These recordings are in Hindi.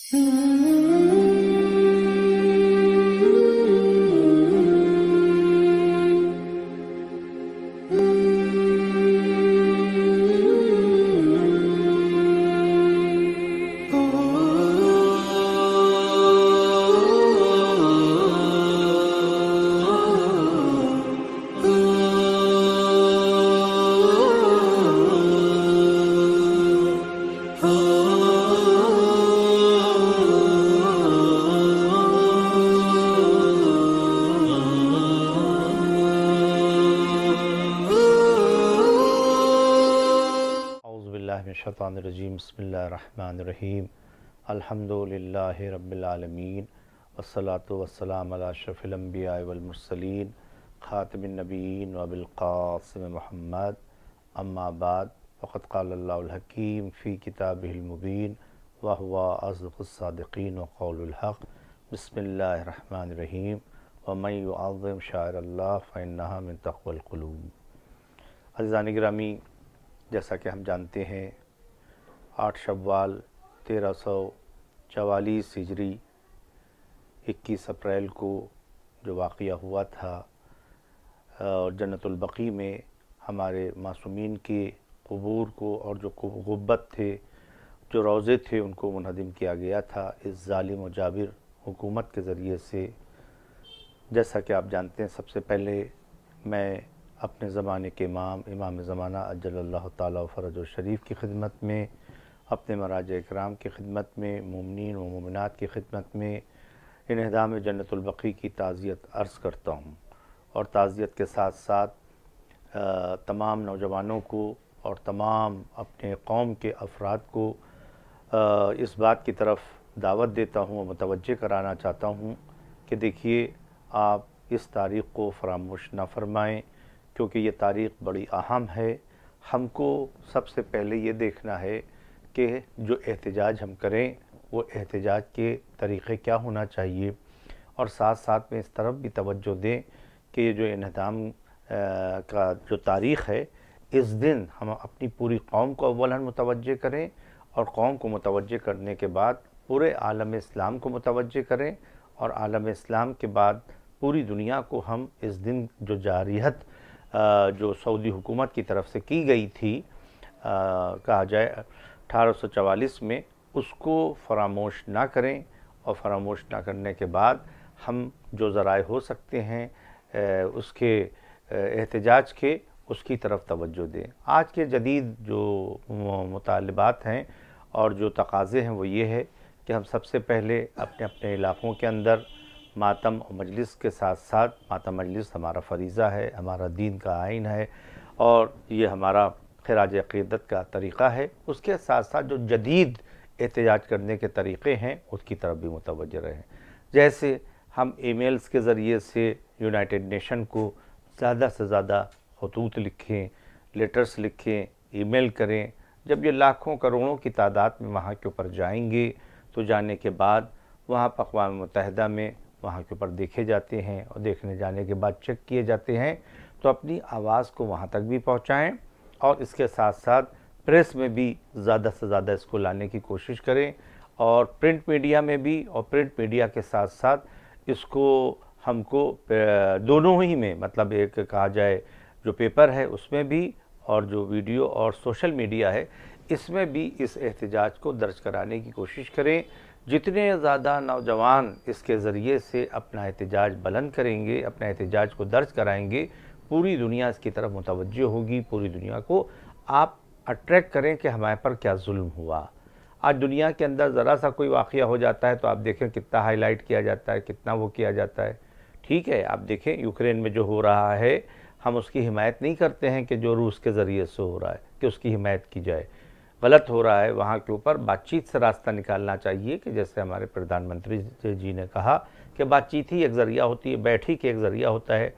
औज़ुबिल्लाहिमिनश्शैतानिर्रजीम बिस्मिल्लाहिर्रहमानिर्रहीम अल्हम्दुलिल्लाहि रब्बिल आलमीन वस्सलातु वस्सलामु अला अशरफिल अंबिया वल मुरसलीन खातिमिन नबिय्यीन व अबिल क़ासिम मुहम्मद अम्मा बाद फ़क़द क़ालल्लाहुल हकीम फ़ी किताबिहिल मुबीन व हुवा अस्दक़ुस सादिक़ीन व क़ौलुल हक़ बिस्मिल्लाहिर्रहमानिर्रहीम व मन युअज़्ज़िम शाइरल्लाह फ़इन्नहा मिन तक़वल क़ुलूब। अज़ीज़ान गिरामी, जैसा कि हम जानते हैं 8 शव्वाल 1344 हिजरी 21 अप्रैल को जो वाक़या हुआ था और जन्नतुल बक़ी में हमारे मासूमीन के क़ुबूर को और जो गुब्बत थे, जो रोज़े थे, उनको मुनहदिम किया गया था इस ज़ालिम और जाबिर हुकूमत के ज़रिए से। जैसा कि आप जानते हैं, सबसे पहले मैं अपने ज़माने के इमाम ज़माना अज्जलल्लाहु ताला फ़रजहु शरीफ की खिदमत में, अपने मराज इकराम की खिदमत में, मुमिनीन व मुमिनात की खिदमत में इन्हिदाम जन्नतुल बक़ी की ताज़ियत अर्ज़ करता हूँ और ताज़ियत के साथ साथ तमाम नौजवानों को और तमाम अपने कौम के अफराद को इस बात की तरफ दावत देता हूँ और मुतवज्जे कराना चाहता हूँ कि देखिए, आप इस तारीख़ को फ़रामोश ना फ़रमाएँ, क्योंकि ये तारीख़ बड़ी अहम है। हमको सबसे पहले ये देखना है कि जो एहतजाज हम करें वो एहतजाज के तरीक़े क्या होना चाहिए, और साथ साथ में इस तरफ भी तवज्जो दें कि ये जो इन्हिदाम का जो तारीख़ है, इस दिन हम अपनी पूरी कौम को अव्वलन मुतवज्जे करें और कौम को मुतवज्जे करने के बाद पूरे आलम इस्लाम को मुतवज्जे करें, और आलम इस्लाम के बाद पूरी दुनिया को हम इस दिन जो जारियत जो सऊदी हुकूमत की तरफ से की गई थी, कहा जाए 1844 में, उसको फरामोश ना करें। और फरामोश ना करने के बाद हम जो ज़राए हो सकते हैं उसके एहतजाज के, उसकी तरफ तवज्जो दें। आज के जदीद जो मुतालिबात हैं और जो तकाज़े हैं वो ये है कि हम सबसे पहले अपने अपने इलाक़ों के अंदर मातम और मजलिस के साथ साथ, मातम मजलिस हमारा फ़रीज़ा है, हमारा दीन का आइन है और ये हमारा खिराज अक़ीदत का तरीक़ा है, उसके साथ साथ जो जदीद एहतजाज करने के तरीक़े हैं उसकी तरफ भी मुतवज्जे रहें। जैसे हम ईमेल्स के ज़रिए से यूनाइटेड नेशन को ज़्यादा से ज़्यादा ख़ुतूत लिखें, लेटर्स लिखें, ईमेल करें। जब ये लाखों करोड़ों की तादाद में वहाँ के ऊपर जाएंगे तो जाने के बाद वहाँ पर अक़वाम मुत्तहिदा में वहाँ के ऊपर देखे जाते हैं और देखने जाने के बाद चेक किए जाते हैं, तो अपनी आवाज़ को वहाँ तक भी पहुँचाएँ और इसके साथ साथ प्रेस में भी ज़्यादा से ज़्यादा इसको लाने की कोशिश करें, और प्रिंट मीडिया में भी, और प्रिंट मीडिया के साथ साथ इसको हमको दोनों ही में, मतलब एक कहा जाए जो पेपर है उसमें भी और जो वीडियो और सोशल मीडिया है इसमें भी इस एहतजाज को दर्ज कराने की कोशिश करें। जितने ज़्यादा नौजवान इसके ज़रिए से अपना एहतजाज बुलंद करेंगे, अपना एहतजाज को दर्ज कराएंगे, पूरी दुनिया इसकी तरफ मुतवज्जे होगी। पूरी दुनिया को आप अट्रैक्ट करें कि हमारे पर क्या जुल्म हुआ। आज दुनिया के अंदर ज़रा सा कोई वाक़या हो जाता है तो आप देखें कितना हाईलाइट किया जाता है, कितना वो किया जाता है। ठीक है, आप देखें यूक्रेन में जो हो रहा है, हम उसकी हिमायत नहीं करते हैं कि जो रूस के ज़रिए से हो रहा है कि उसकी हिमायत की जाए। गलत हो रहा है, वहाँ के ऊपर बातचीत से रास्ता निकालना चाहिए कि जैसे हमारे प्रधानमंत्री जी ने कहा कि बातचीत ही एक ज़रिया होती है, बैठी के एक ज़रिया होता है,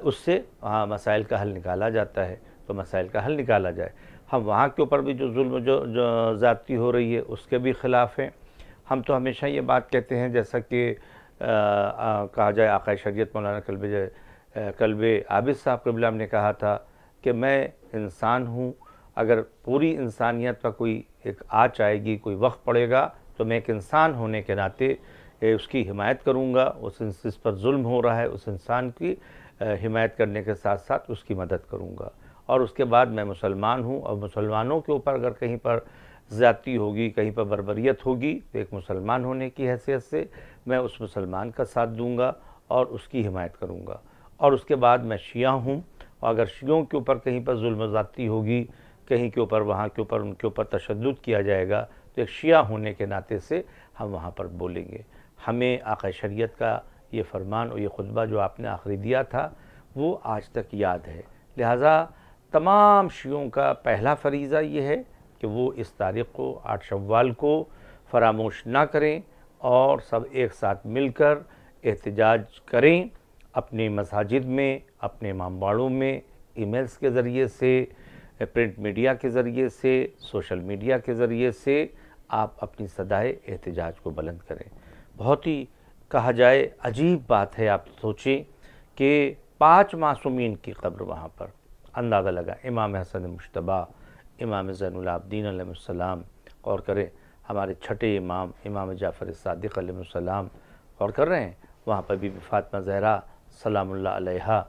उससे वहाँ मसाइल का हल निकाला जाता है, तो मसाइल का हल निकाला जाए। हम वहाँ के ऊपर भी जो जुल्म जो ज़्यादती हो रही है उसके भी ख़िलाफ़ हैं। हम तो हमेशा ये बात कहते हैं, जैसा कि कहा जाए आक़ा शरीयत मौलाना कल्बे आबिद साहब क़िबला ने कहा था कि मैं इंसान हूँ, अगर पूरी इंसानियत पर कोई एक आँच आएगी, कोई वक्त पड़ेगा तो मैं एक इंसान होने के नाते उसकी हिमायत करूँगा। उस जिस पर जुल्म हो रहा है उस इंसान की हिमायत करने के साथ साथ उसकी मदद करूँगा। और उसके बाद मैं मुसलमान हूँ और मुसलमानों के ऊपर अगर कहीं पर ज़्यादती होगी, कहीं पर बर्बरियत होगी, तो एक मुसलमान होने की हैसियत से मैं उस मुसलमान का साथ दूंगा और उसकी हिमायत करूंगा। और उसके बाद मैं शिया हूँ और अगर शियों के ऊपर कहीं पर जुल्म ज़्यादती होगी, कहीं के ऊपर वहाँ के ऊपर उनके ऊपर तशद्दुद किया जाएगा, तो एक शिया होने के नाते से हम वहाँ पर बोलेंगे। हमें आक़ा शरीयत का ये फरमान और ये खुतबा जो आपने आखिरी दिया था वो आज तक याद है। लिहाजा तमाम शियों का पहला फरीज़ा ये है कि वो इस तारीख़ को 8 शव्वाल को फरामोश ना करें और सब एक साथ मिलकर एहतजाज करें। अपने मसाजिद में, अपने इमामबाड़ों में, ईमेल्स के ज़रिए से, प्रिंट मीडिया के ज़रिए से, सोशल मीडिया के ज़रिए से आप अपनी सदाए एहतजाज को बुलंद करें। बहुत ही कहा जाए अजीब बात है, आप सोचें कि 5 मासूमीन की कब्र वहाँ पर, अंदाज़ा लगा इमाम हसन मुश्तबा, इमाम ज़ैनुल आबिदीन अलैहिस्सलाम, और करें हमारे छठे इमाम इमाम जाफ़र सादिक़ अलैहिस्सलाम, और कर रहे हैं वहाँ पर बीबी फ़ातिमा ज़हरा सलामुल्लाह अलैहा,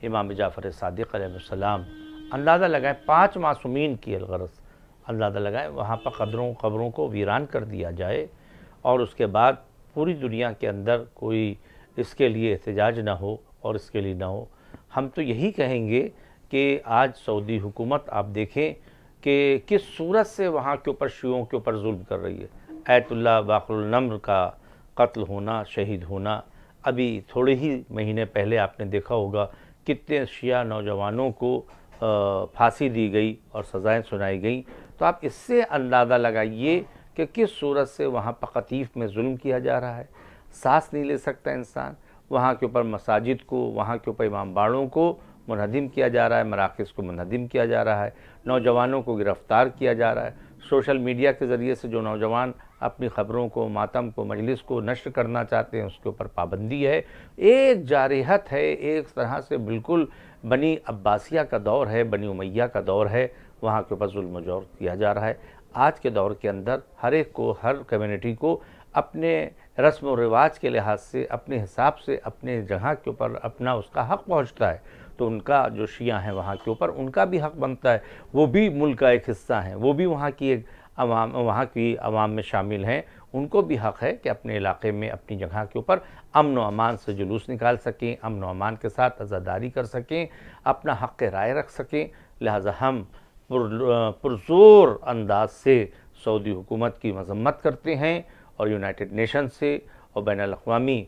इमाम जाफ़र सादिक़ अलैहिस्सलाम। अंदाज़ा लगाएं 5 मासूमीन की अलगरज़, अंदाज़ा लगाएं वहाँ पर कब्रों को वीरान कर दिया जाए और उसके बाद पूरी दुनिया के अंदर कोई इसके लिए एहतजाज ना हो और इसके लिए ना हो। हम तो यही कहेंगे कि आज सऊदी हुकूमत आप देखें कि किस सूरत से वहाँ के ऊपर शियों के ऊपर जुल्म कर रही है। आयतुल्लाह बाक़रुल नम्र का कत्ल होना, शहीद होना, अभी थोड़े ही महीने पहले आपने देखा होगा कितने शिया नौजवानों को फांसी दी गई और सज़ाएँ सुनाई गई। तो आप इससे अंदाज़ा लगाइए कि किस सूरत से वहाँ पर क़तीफ़ में जुल्म किया जा रहा है। सांस नहीं ले सकता इंसान। वहाँ के ऊपर मसाजिद को, वहाँ के ऊपर इमामबाड़ों को मुनहदिम किया जा रहा है, मराकिज़ को मुनहदिम किया जा रहा है, नौजवानों को गिरफ़्तार किया जा रहा है। सोशल मीडिया के ज़रिए से जो नौजवान अपनी ख़बरों को, मातम को, मजलिस को नश्र करना चाहते हैं उसके ऊपर पाबंदी है। एक जारिहत है, एक तरह से बिल्कुल बनी अब्बासिया का दौर है, बनी उमैया का दौर है, वहाँ के ऊपर जुल्म ज़ोर किया जा रहा है। आज के दौर के अंदर हर एक को, हर कम्युनिटी को अपने रस्म व रिवाज के लिहाज से, अपने हिसाब से, अपने जगह के ऊपर अपना उसका हक़ पहुँचता है। तो उनका जो शिया हैं वहाँ के ऊपर उनका भी हक़ बनता है, वो भी मुल्क का एक हिस्सा हैं, वो भी वहाँ की एक अवाम, वहाँ की अवाम में शामिल हैं। उनको भी हक़ है कि अपने इलाक़े में, अपनी जगह के ऊपर अमन व अमान से जुलूस निकाल सकें, अमन व अमान के साथ आज़ादारी कर सकें, अपना हक़ राय रख सकें। लिहाजा हम पुरज़ोर अंदाज से सऊदी हुकूमत की मज़म्मत करते हैं और यूनाइटेड नेशन से और बैनुल-अक़वामी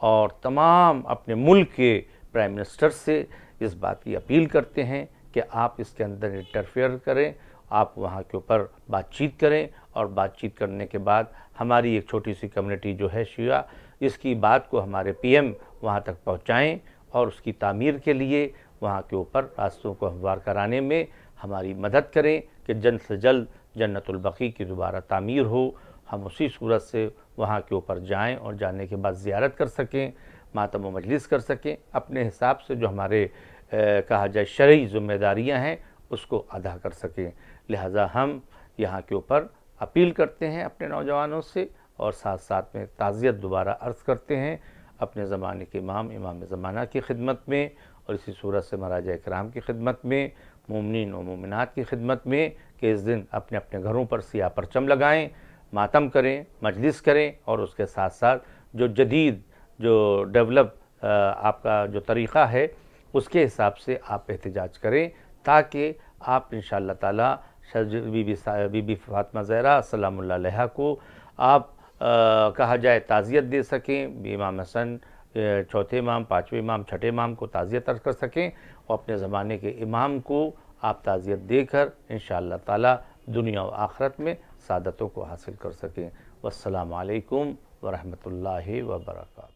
और तमाम अपने मुल्क के प्राइम मिनिस्टर से इस बात की अपील करते हैं कि आप इसके अंदर इंटरफेयर करें, आप वहाँ के ऊपर बातचीत करें और बातचीत करने के बाद हमारी एक छोटी सी कम्युनिटी जो है शिया, इसकी बात को हमारे पीएम वहाँ तक पहुँचाएँ और उसकी तामीर के लिए वहाँ के ऊपर रास्तों को हमवार कराने में हमारी मदद करें कि जल्द से जल्द जन्नतुल बक़ी की दोबारा तामीर हो। हम उसी सूरत से वहाँ के ऊपर जाएं और जाने के बाद ज़ियारत कर सकें, मातम व मजलिस कर सकें, अपने हिसाब से जो हमारे कहा जाए शरई ज़िम्मेदारियाँ हैं उसको अदा कर सकें। लिहाजा हम यहाँ के ऊपर अपील करते हैं अपने नौजवानों से और साथ साथ में ताज़ियत दोबारा अर्ज़ करते हैं अपने ज़माने के इमाम ज़माना की खिदमत में और इसी सूरत से महाराजा इकराम की खिदमत में, मोमिनीन व मोमिनात की खिदमत में कि इस दिन अपने अपने घरों पर सियाह परचम लगाएँ, मातम करें, मजलिस करें और उसके साथ साथ जो जदीद जो डेवलप आपका जो तरीक़ा है उसके हिसाब से आप एहतजाज करें ताकि आप इंशाअल्लाह ताला बीबी फ़ातिमा ज़हरा सलामुल्लाह अलैहा को आप कहा जाए ताज़ियत दे सकें, इमाम हसन चौथे इमाम, पाँचवें इमाम, छठे इमाम को ताज़ियत अर्ज़ कर सकें और अपने ज़माने के इमाम को आप ताज़ियत देकर इंशाअल्लाह ताला दुनिया व आखिरत में सादतों को हासिल कर सकें। वस्सलामु अलैकुम व रहमतुल्लाहि व बरकातहू।